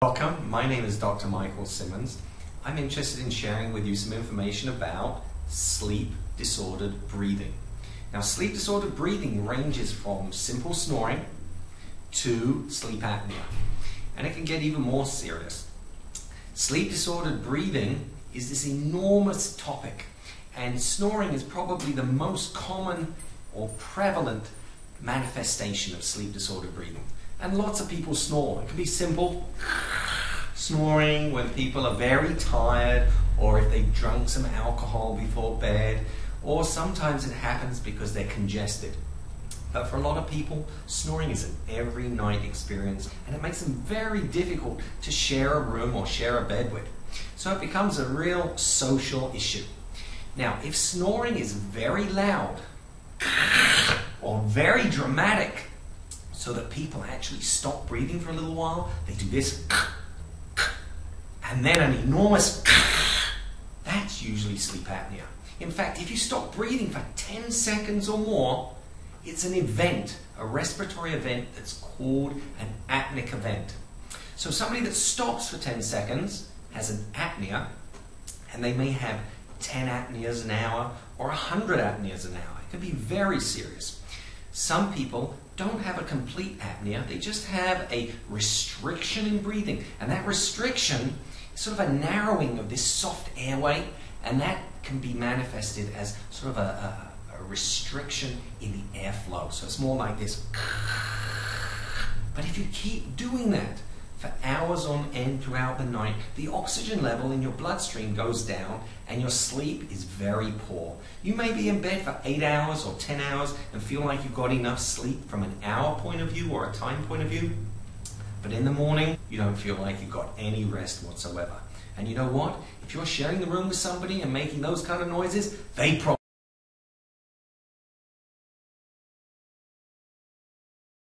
Welcome, my name is Dr. Michael Simmons. I'm interested in sharing with you some information about sleep-disordered breathing. Now, sleep-disordered breathing ranges from simple snoring to sleep apnea, and it can get even more serious. Sleep-disordered breathing is this enormous topic, and snoring is probably the most common or prevalent manifestation of sleep-disordered breathing. And lots of people snore. It can be simple snoring when people are very tired, or if they've drunk some alcohol before bed, or sometimes it happens because they're congested. But for a lot of people, snoring is an every night experience, and it makes them very difficult to share a room or share a bed with. So it becomes a real social issue. Now, if snoring is very loud or very dramatic, so that people actually stop breathing for a little while, they do this, and then an enormous, that's usually sleep apnea. In fact, if you stop breathing for 10 seconds or more, it's an event, a respiratory event that's called an apneic event. So somebody that stops for 10 seconds has an apnea, and they may have 10 apneas an hour or 100 apneas an hour. It can be very serious. Some people don't have a complete apnea, they just have a restriction in breathing, and that restriction is sort of a narrowing of this soft airway, and that can be manifested as sort of a restriction in the airflow. So it's more like this. But if you keep doing that for hours on end throughout the night, the oxygen level in your bloodstream goes down and your sleep is very poor. You may be in bed for 8 hours or 10 hours and feel like you got enough sleep from an hour point of view or a time point of view, but in the morning you don't feel like you got any rest whatsoever. And you know what? If you're sharing the room with somebody and making those kind of noises, they probably